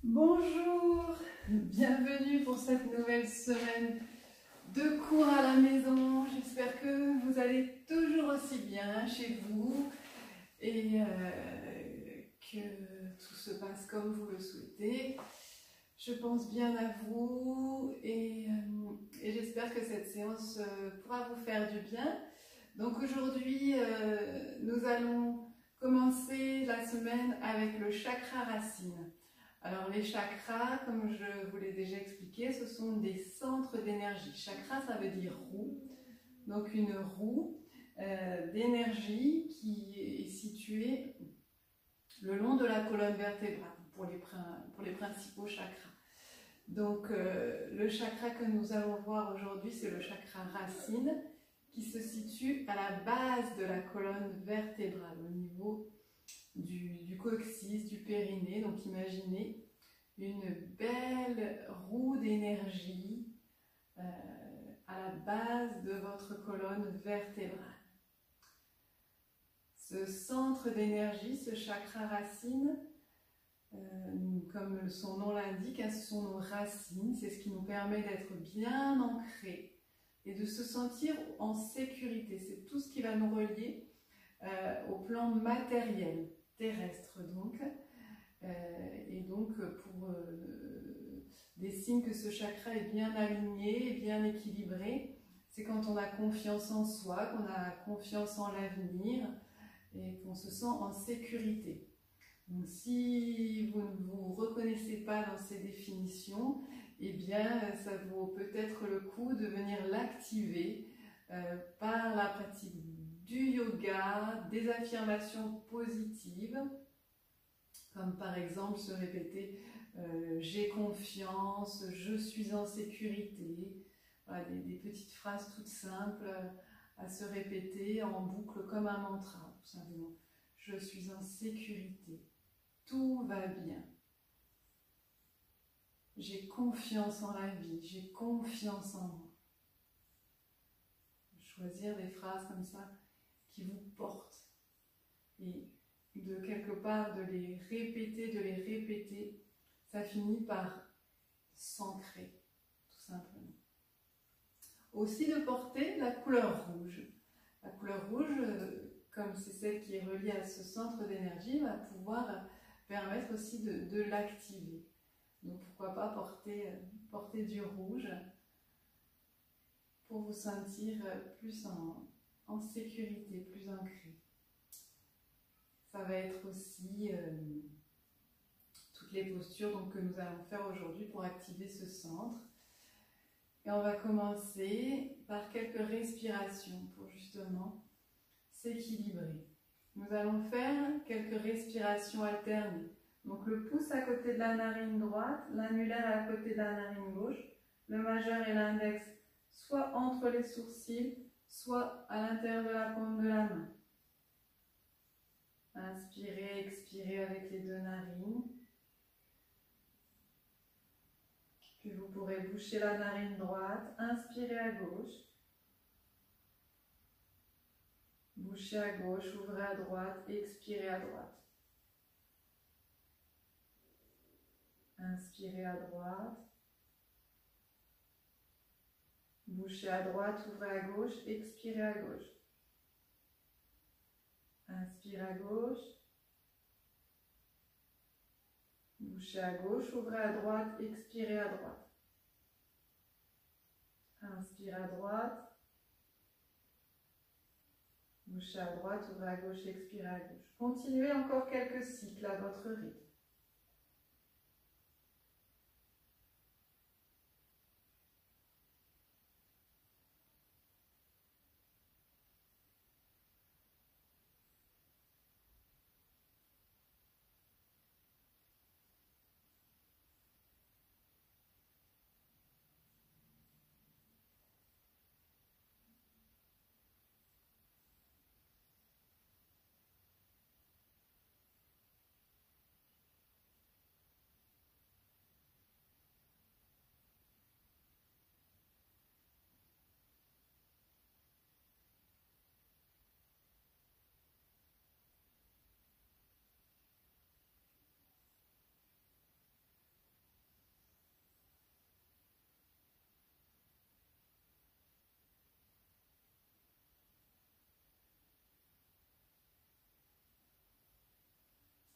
Bonjour, bienvenue pour cette nouvelle semaine de cours à la maison. J'espère que vous allez toujours aussi bien chez vous et que tout se passe comme vous le souhaitez. Je pense bien à vous et j'espère que cette séance pourra vous faire du bien. Donc aujourd'hui, nous allons commencer la semaine avec le chakra racine. Alors les chakras, comme je vous l'ai déjà expliqué, ce sont des centres d'énergie. Chakra, ça veut dire roue. Donc une roue d'énergie qui est située le long de la colonne vertébrale pour les principaux chakras. Donc le chakra que nous allons voir aujourd'hui, c'est le chakra racine qui se situe à la base de la colonne vertébrale, au niveau du coccyx, du périnée. Donc imaginez une belle roue d'énergie à la base de votre colonne vertébrale. Ce centre d'énergie, ce chakra racine, comme son nom l'indique, ce sont nos racines, c'est ce qui nous permet d'être bien ancrés et de se sentir en sécurité. C'est tout ce qui va nous relier au plan matériel, terrestre donc. Et donc pour des signes que ce chakra est bien aligné et bien équilibré, c'est quand on a confiance en soi, qu'on a confiance en l'avenir et qu'on se sent en sécurité. Donc si vous ne vous reconnaissez pas dans ces définitions, eh bien ça vaut peut-être le coup de venir l'activer par la pratique du yoga, des affirmations positives, comme par exemple se répéter j'ai confiance, je suis en sécurité. Voilà, des petites phrases toutes simples à se répéter en boucle comme un mantra, tout simplement. Je suis en sécurité, tout va bien. J'ai confiance en la vie, j'ai confiance en moi. Choisir des phrases comme ça qui vous portent et de quelque part de les répéter, ça finit par s'ancrer, tout simplement. Aussi de porter la couleur rouge. La couleur rouge, comme c'est celle qui est reliée à ce centre d'énergie, va pouvoir permettre aussi de l'activer. Donc pourquoi pas porter du rouge pour vous sentir plus en sécurité, plus ancré. Ça va être aussi toutes les postures donc, que nous allons faire aujourd'hui pour activer ce centre. Et on va commencer par quelques respirations pour justement s'équilibrer. Nous allons faire quelques respirations alternées. Donc le pouce à côté de la narine droite, l'annulaire à côté de la narine gauche, le majeur et l'index soit entre les sourcils, soit à l'intérieur de la paume de la main. Inspirez, expirez avec les deux narines. Puis vous pourrez boucher la narine droite, inspirez à gauche. Bouchez à gauche, ouvrez à droite, expirez à droite. Inspirez à droite. Bouchez à droite, ouvrez à gauche, expirez à gauche. Inspirez à gauche. Bouchez à gauche, ouvrez à droite, expirez à droite. Inspirez à droite. Bouchez à droite, ouvrez à gauche, expirez à gauche. Continuez encore quelques cycles à votre rythme.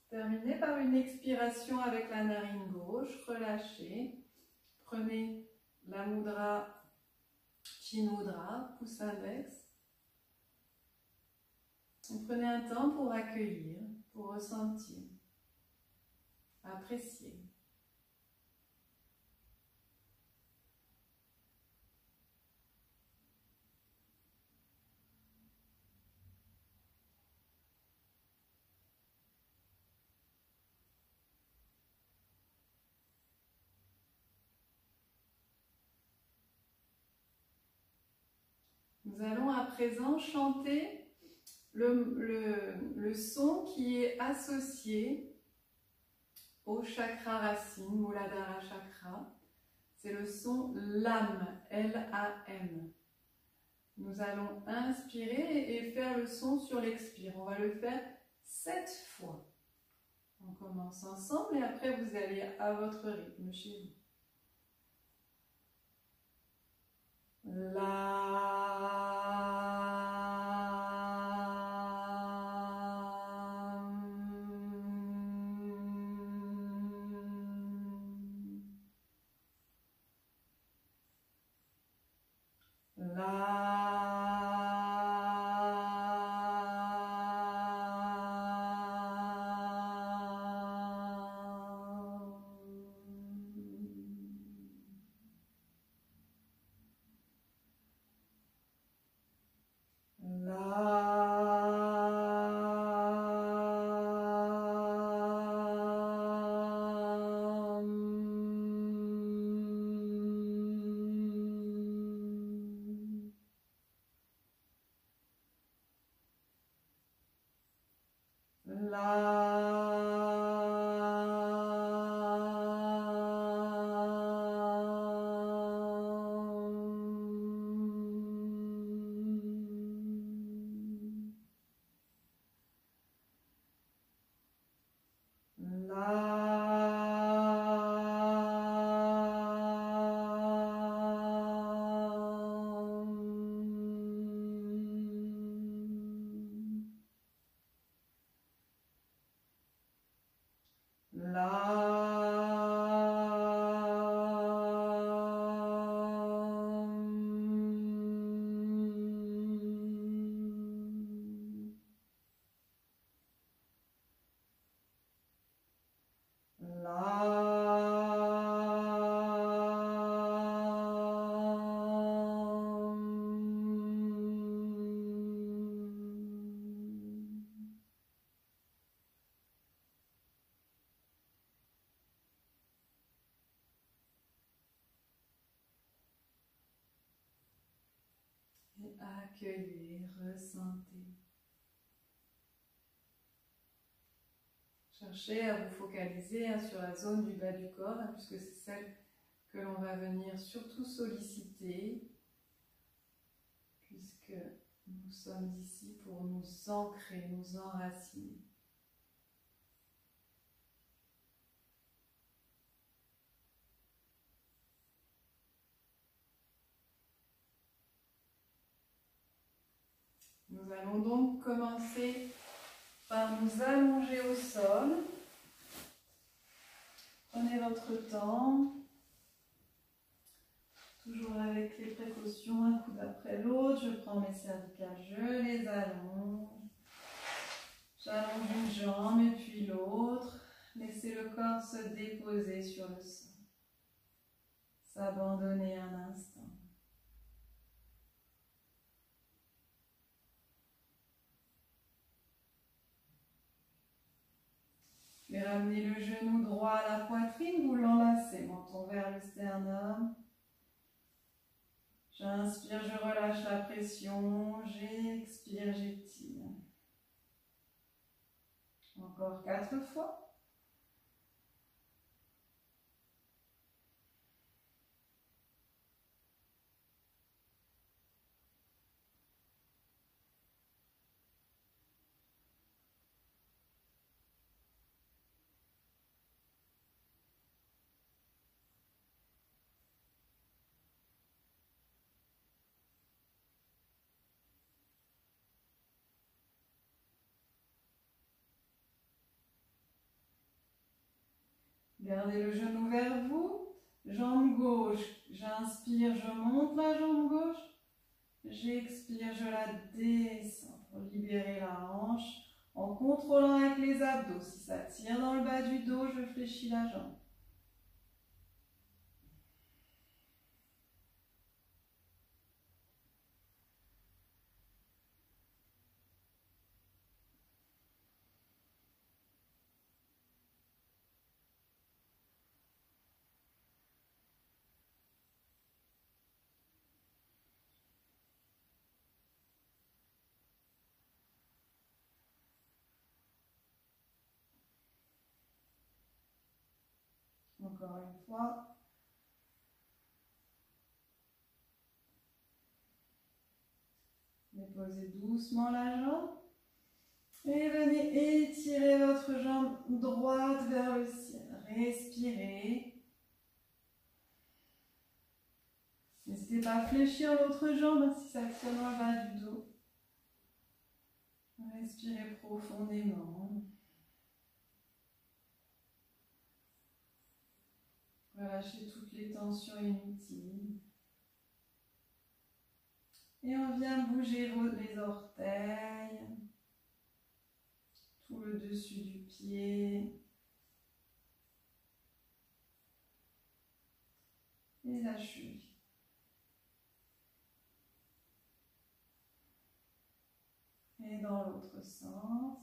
Terminez par une expiration avec la narine gauche, relâchez. Prenez la mudra, Chin Mudra, pouce index. Prenez un temps pour accueillir, pour ressentir, apprécier. Nous allons à présent chanter le son qui est associé au chakra racine, Muladhara chakra. C'est le son LAM, L-A-M. Nous allons inspirer et faire le son sur l'expire. On va le faire 7 fois. On commence ensemble et après vous allez à votre rythme chez vous. Accueillez, ressentez. Cherchez à vous focaliser sur la zone du bas du corps, puisque c'est celle que l'on va venir surtout solliciter, puisque nous sommes ici pour nous ancrer, nous enraciner. Nous allons donc commencer par nous allonger au sol. Prenez votre temps, toujours avec les précautions, un coude après l'autre. Je prends mes cervicales, je les allonge. J'allonge une jambe et puis l'autre. Laissez le corps se déposer sur le sol. S'abandonner un instant. Puis ramenez le genou droit à la poitrine, vous l'enlacez, menton vers le sternum. J'inspire, je relâche la pression, j'expire, j'étire. Encore 4 fois. Gardez le genou vers vous. Jambe gauche, j'inspire, je monte la jambe gauche. J'expire, je la descends pour libérer la hanche en contrôlant avec les abdos. Si ça tire dans le bas du dos, je fléchis la jambe. Encore une fois. Déposez doucement la jambe. Et venez étirer votre jambe droite vers le ciel. Respirez. N'hésitez pas à fléchir l'autre jambe si ça tient dans le bas du dos. Respirez profondément. Relâchez toutes les tensions inutiles. Et on vient bouger les orteils, tout le dessus du pied et la cheville. Et dans l'autre sens.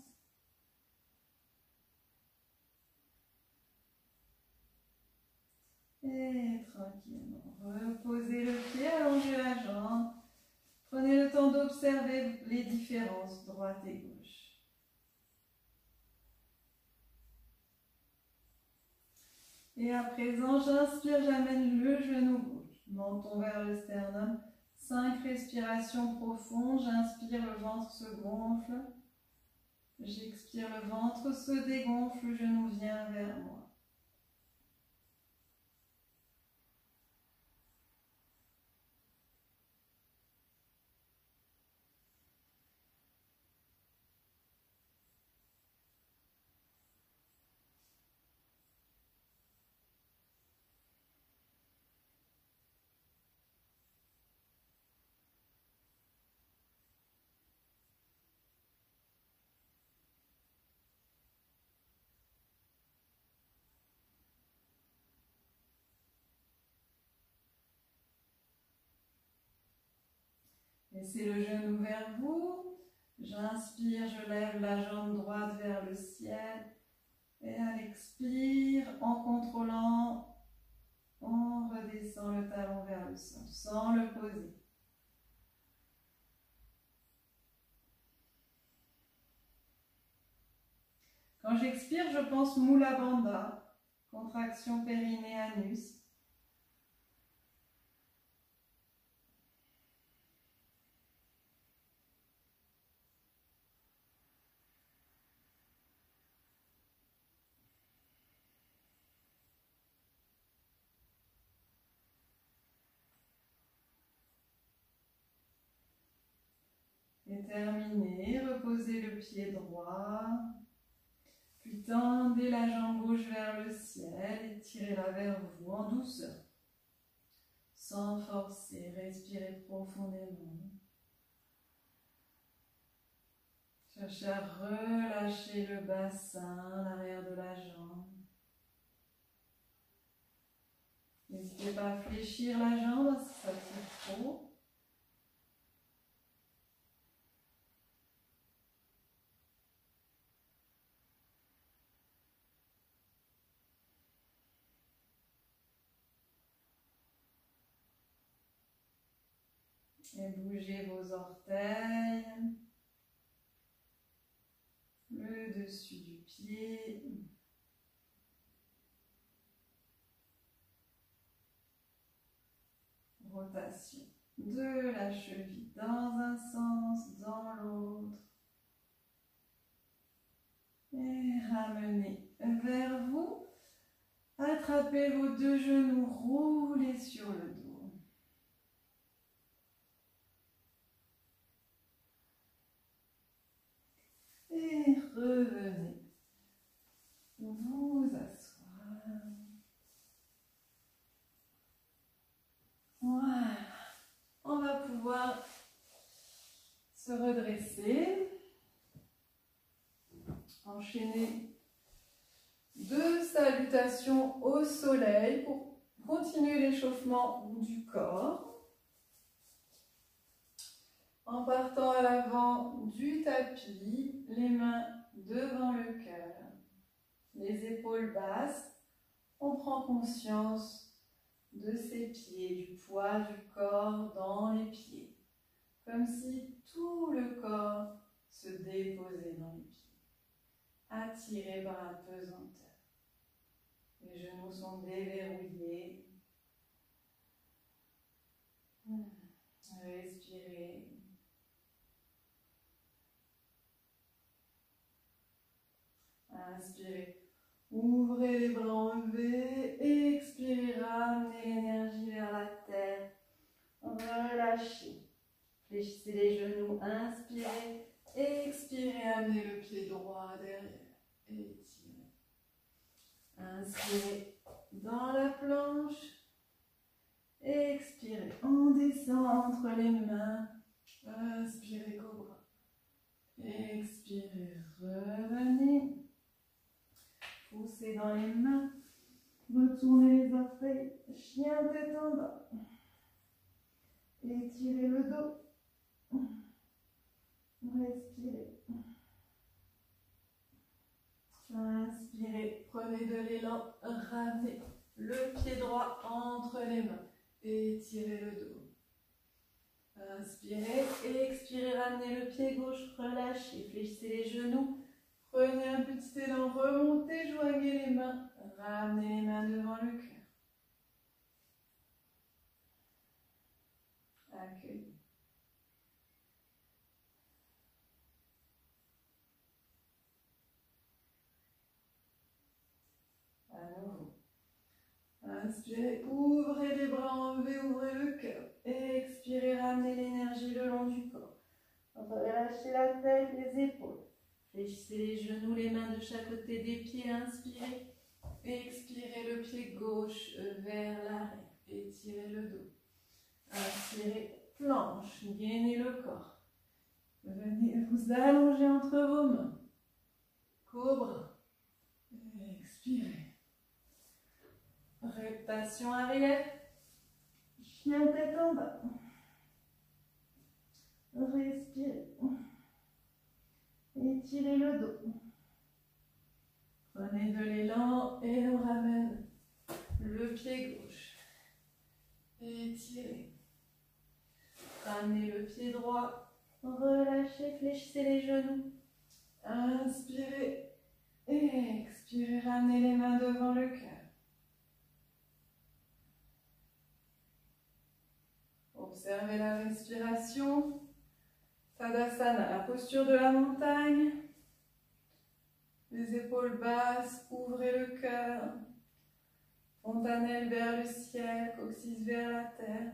Et tranquillement, reposez le pied, allongez la jambe. Prenez le temps d'observer les différences droite et gauche. Et à présent, j'inspire, j'amène le genou gauche. Menton vers le sternum. 5 respirations profondes. J'inspire, le ventre se gonfle. J'expire, le ventre se dégonfle, le genou vient vers moi. Laissez le genou vers vous. J'inspire, je lève la jambe droite vers le ciel. Et à l'expire, en contrôlant, on redescend le talon vers le sol, sans le poser. Quand j'expire, je pense Mula Bandha, contraction périnée-anus. Et terminé, reposez le pied droit, puis tendez la jambe gauche vers le ciel et tirez-la vers vous en douceur. Sans forcer, respirez profondément. Cherchez à relâcher le bassin, l'arrière de la jambe. N'hésitez pas à fléchir la jambe si ça tire trop. Et bougez vos orteils, le dessus du pied. Rotation de la cheville dans un sens, dans l'autre. Et ramenez vers vous. Attrapez vos deux genoux, roulez sur le dos. Et revenez vous asseoir. salutation au soleil pour continuer l'échauffement du corps. En partant à l'avant du tapis, les mains devant le cœur, les épaules basses, on prend conscience de ses pieds, du poids du corps dans les pieds, comme si tout le corps se déposait dans les pieds, attiré par la pesanteur. Les genoux sont déverrouillés. Respirez. Inspirez. Ouvrez les bras en V. Expirez. Ramenez l'énergie vers la terre. Relâchez. Fléchissez les genoux. Inspirez. Expirez. Amenez le pied droit derrière. Étirez. Inspirez dans la planche. Expirez. On descend entre les mains. Inspirez, cobra. Expirez. Revenez. Poussez dans les mains. Retournez les orteils. Chien tête en bas. Étirez le dos. Respirez. Inspirez. Prenez de l'élan. Ramenez le pied droit entre les mains. Étirez le dos. Inspirez. Expirez. Ramenez le pied gauche. Relâchez. Fléchissez les genoux. Prenez un petit élan, remontez, joignez les mains, ramenez les mains devant le cœur. Accueillez. À nouveau. Inspirez, ouvrez les bras en V, ouvrez le cœur. Expirez, ramenez l'énergie le long du corps. Relâchez la tête, les épaules. Fléchissez les genoux, les mains de chaque côté des pieds. Inspirez. Expirez le pied gauche vers l'arrière. Étirez le dos. Inspirez, planche, gainez le corps. Venez vous allonger entre vos mains. Cobra. Expirez. Reptation arrière. Chien tête en bas. Respirez. Étirez le dos. Prenez de l'élan et on ramène le pied gauche. Étirez. Ramenez le pied droit. Relâchez, fléchissez les genoux. Inspirez. Expirez, ramenez les mains devant le cœur. Observez la respiration. Tadasana, la posture de la montagne. Les épaules basses, ouvrez le cœur. Fontanelle vers le ciel, coccyx vers la terre.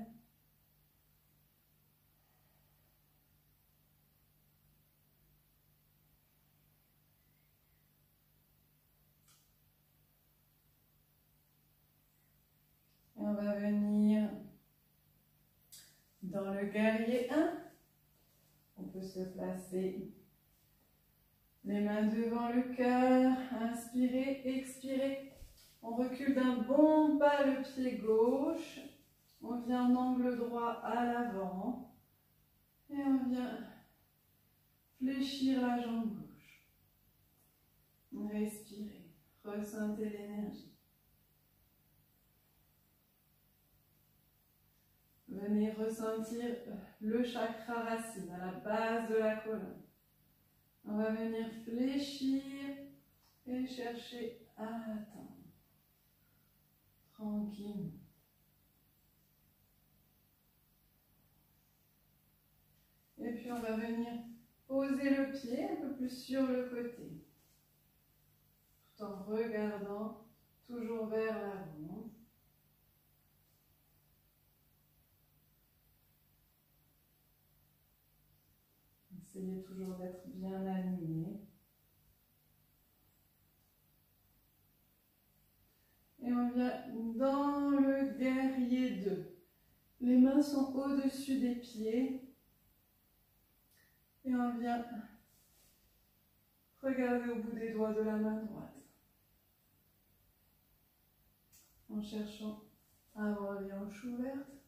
Et on va venir dans le guerrier 1. On peut se placer les mains devant le cœur. Inspirez, expirez. On recule d'un bon pas le pied gauche. On vient en angle droit à l'avant. Et on vient fléchir la jambe gauche. Respirez. Ressentez l'énergie. Venez ressentir le chakra racine à la base de la colonne. On va venir fléchir et chercher à attendre. Tranquille. Et puis on va venir poser le pied un peu plus sur le côté. Tout en regardant toujours vers l'avant. Essayez toujours d'être bien aligné. Et on vient dans le guerrier 2. Les mains sont au-dessus des pieds. Et on vient regarder au bout des doigts de la main droite. en cherchant à avoir les hanches ouvertes.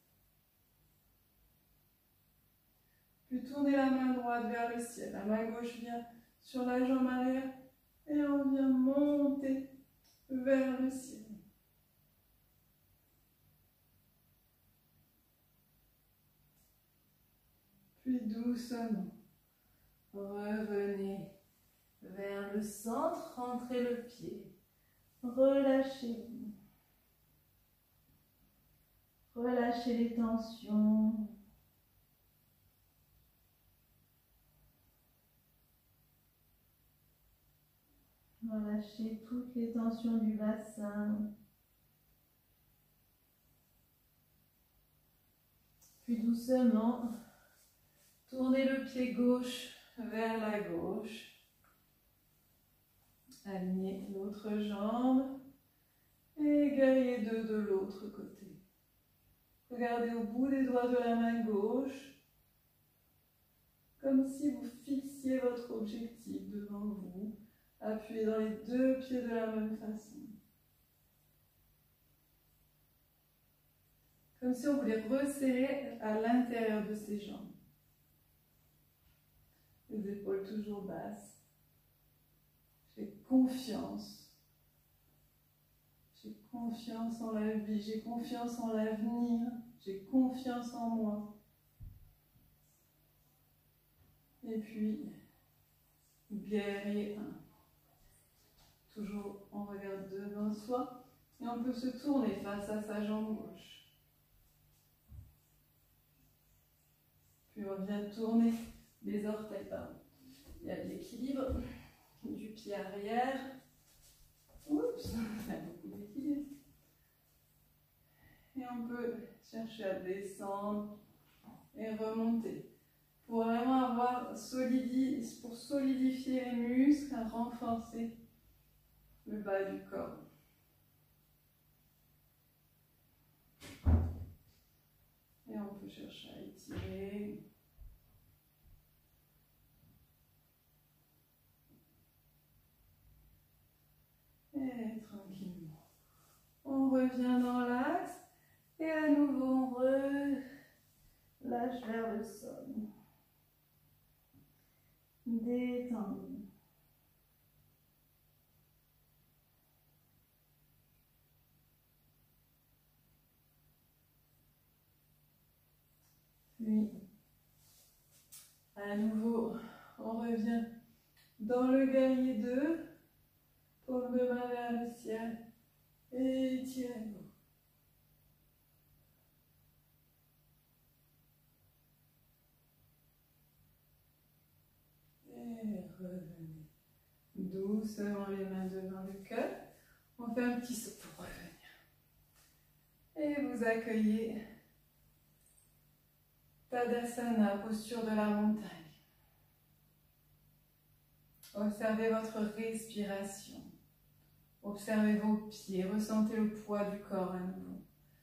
Puis tournez la main droite vers le ciel. La main gauche vient sur la jambe arrière et on vient monter vers le ciel. Puis doucement, revenez vers le centre, rentrez le pied, relâchez-vous. Relâchez les tensions. Relâchez toutes les tensions du bassin. Puis doucement, tournez le pied gauche vers la gauche. Alignez l'autre jambe et guerrier 2 de l'autre côté. Regardez au bout des doigts de la main gauche, comme si vous fixiez votre objectif devant vous. Appuyez dans les deux pieds de la même façon. Comme si on voulait resserrer à l'intérieur de ses jambes. Les épaules toujours basses. J'ai confiance. J'ai confiance en la vie, j'ai confiance en l'avenir, j'ai confiance en moi. Et puis, guerrier 1. Toujours, on regarde devant soi et on peut se tourner face à sa jambe gauche. Puis on vient tourner les orteils, pardon. Il y a l'équilibre du pied arrière. Oups, il y a beaucoup d'équilibre. Et on peut chercher à descendre et remonter. Pour vraiment avoir pour solidifier les muscles, renforcer le bas du corps. Et on peut chercher à étirer. Et tranquillement. On revient dans l'axe. Et à nouveau, on relâche vers le sol. Détendu. Puis, à nouveau, on revient dans le guerrier 2, paume de main vers le ciel, et étirez-vous. Et revenez doucement les mains devant le cœur. On fait un petit saut pour revenir. Et vous accueillez Tadasana, posture de la montagne. Observez votre respiration. Observez vos pieds. Ressentez le poids du corps à nouveau.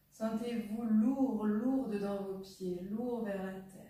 Sentez-vous lourde dans vos pieds, lourd vers la terre.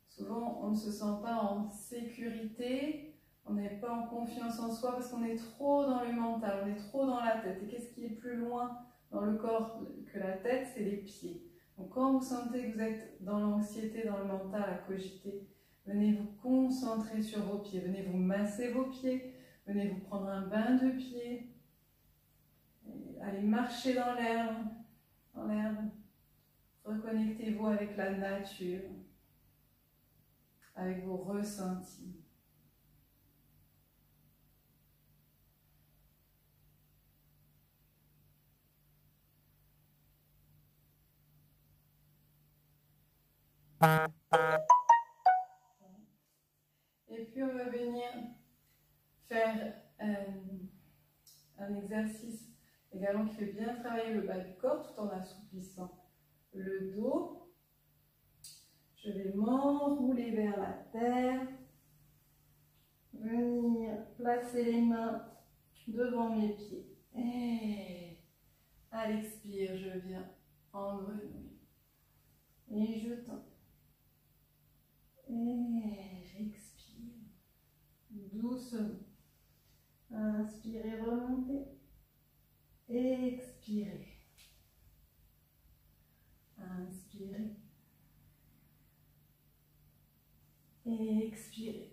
Souvent, on ne se sent pas en sécurité, on n'est pas en confiance en soi parce qu'on est trop dans le mental, on est trop dans la tête. Et qu'est-ce qui est plus loin dans le corps que la tête? C'est les pieds. Donc quand vous sentez que vous êtes dans l'anxiété, dans le mental, à cogiter, venez vous concentrer sur vos pieds, venez vous masser vos pieds, venez vous prendre un bain de pieds, allez marcher dans l'herbe, reconnectez-vous avec la nature, avec vos ressentis. Et puis on va venir faire un exercice également qui fait bien travailler le bas du corps tout en assouplissant le dos. Je vais m'enrouler vers la terre, venir placer les mains devant mes pieds. Et à l'expire, je viens en grenouille. Et je tends. Et j'expire. Doucement. Inspirez, remontez. Expirez. Inspirez. Expirez.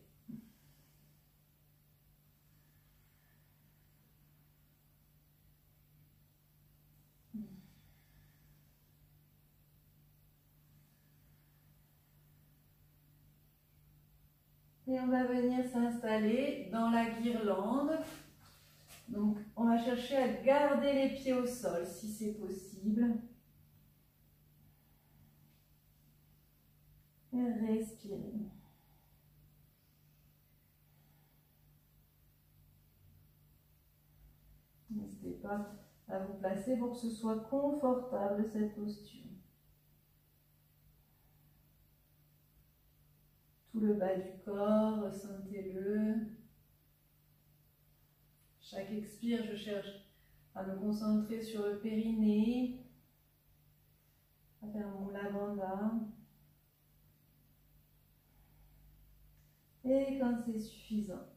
Et on va venir s'installer dans la guirlande. Donc, on va chercher à garder les pieds au sol si c'est possible. Et respirez. N'hésitez pas à vous placer pour que ce soit confortable cette posture. Tout le bas du corps, ressentez-le. Chaque expire, je cherche à me concentrer sur le périnée, à faire mon lavanda. Et quand c'est suffisant,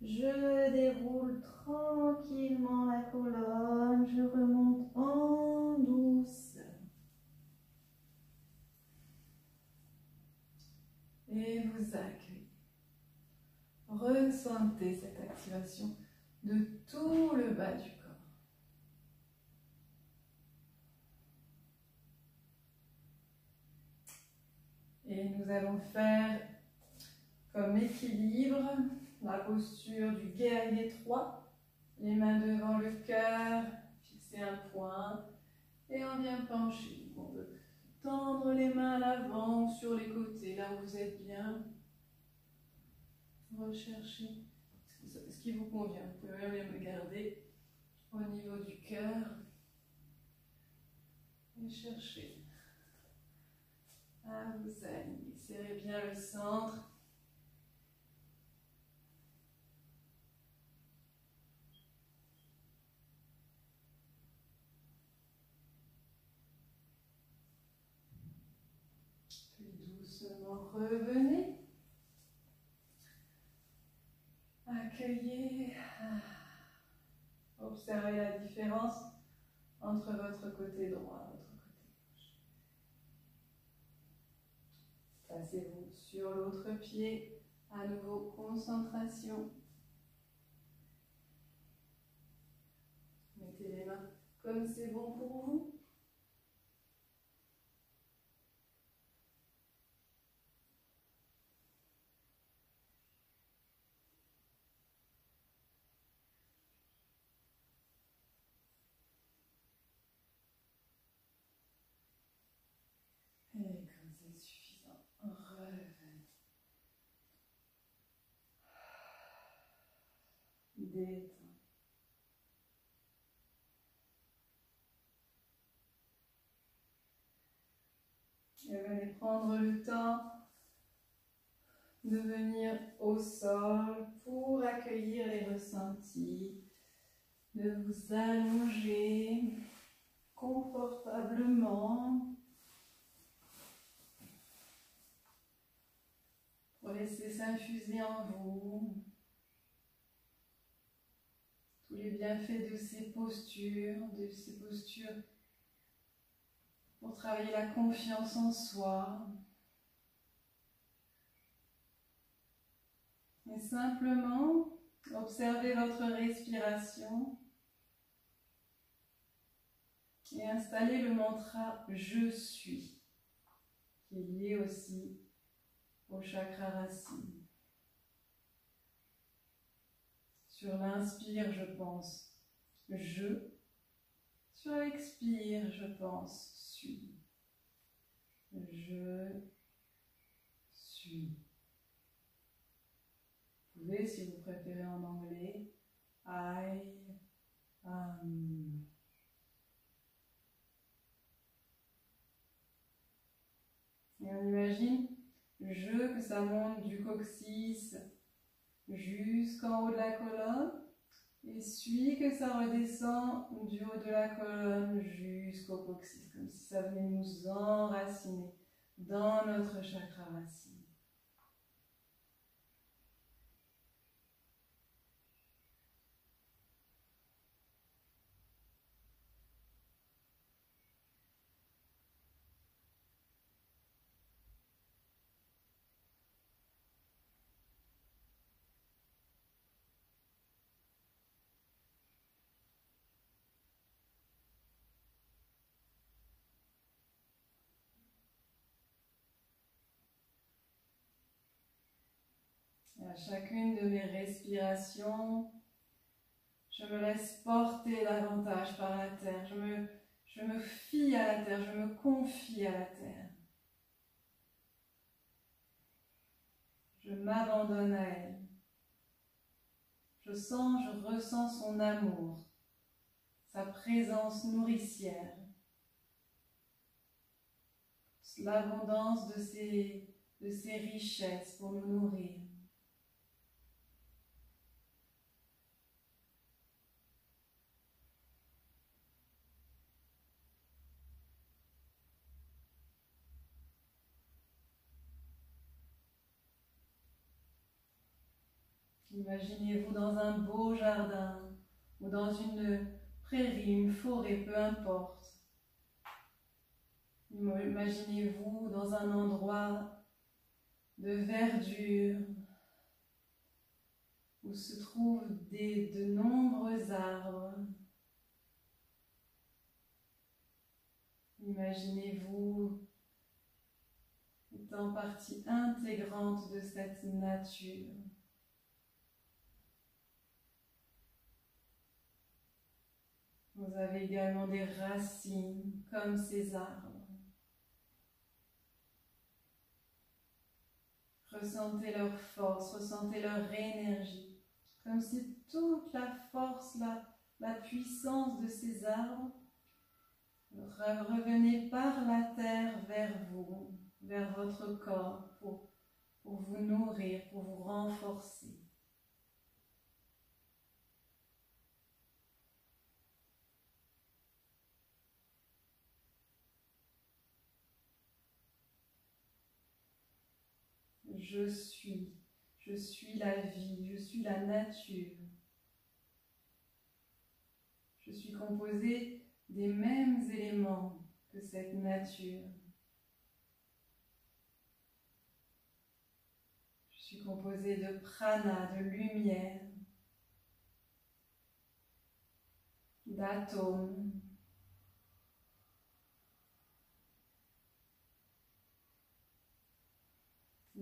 je déroule tranquillement la colonne, je remonte en douceur. Et vous accueillez. Ressentez cette activation de tout le bas du corps. Et nous allons faire comme équilibre la posture du guerrier 3. Les mains devant le cœur, fixer un point et on vient pencher. On veut tendre les mains à l'avant, sur les côtés, là où vous êtes bien. Recherchez ce qui vous convient. Vous pouvez même les garder au niveau du cœur. Et cherchez à vous aligner. Serrez bien le centre. Puis doucement revenez. Accueillez. Observez la différence entre votre côté droit et votre côté gauche. Placez-vous sur l'autre pied. À nouveau, concentration. Mettez les mains comme c'est bon pour vous. Et comme c'est suffisant, revenez. Détendez. Et venez prendre le temps de venir au sol pour accueillir les ressentis, de vous allonger confortablement pour laisser s'infuser en vous tous les bienfaits de ces postures, pour travailler la confiance en soi. Et simplement, observez votre respiration et installez le mantra « Je suis » qui est lié aussi au chakra racine. Sur l'inspire, je pense « je ». Sur l'expire, je pense « suis ». Je suis. Vous pouvez, si vous préférez en anglais, I am. Et on imagine je, que ça monte du coccyx jusqu'en haut de la colonne, et suis, que ça redescend du haut de la colonne jusqu'au coccyx, comme si ça venait nous enraciner dans notre chakra racine. Et à chacune de mes respirations, je me laisse porter davantage par la terre. Je me fie à la terre, je me confie à la terre. Je m'abandonne à elle. Je ressens son amour, sa présence nourricière, l'abondance de ses richesses pour nous nourrir. Imaginez-vous dans un beau jardin ou dans une prairie, une forêt, peu importe. Imaginez-vous dans un endroit de verdure où se trouvent de nombreux arbres. Imaginez-vous étant partie intégrante de cette nature. Vous avez également des racines comme ces arbres. Ressentez leur force, ressentez leur énergie, comme si toute la force, la puissance de ces arbres revenait par la terre vers vous, vers votre corps, pour vous nourrir, pour vous renforcer. Je suis la vie, je suis la nature. Je suis composée des mêmes éléments que cette nature. Je suis composée de prana, de lumière, d'atomes.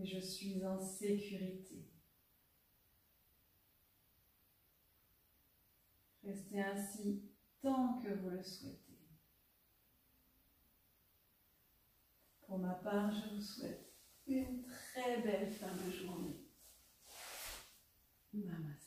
Et je suis en sécurité. Restez ainsi tant que vous le souhaitez. Pour ma part, je vous souhaite une très belle fin de journée. Namaste.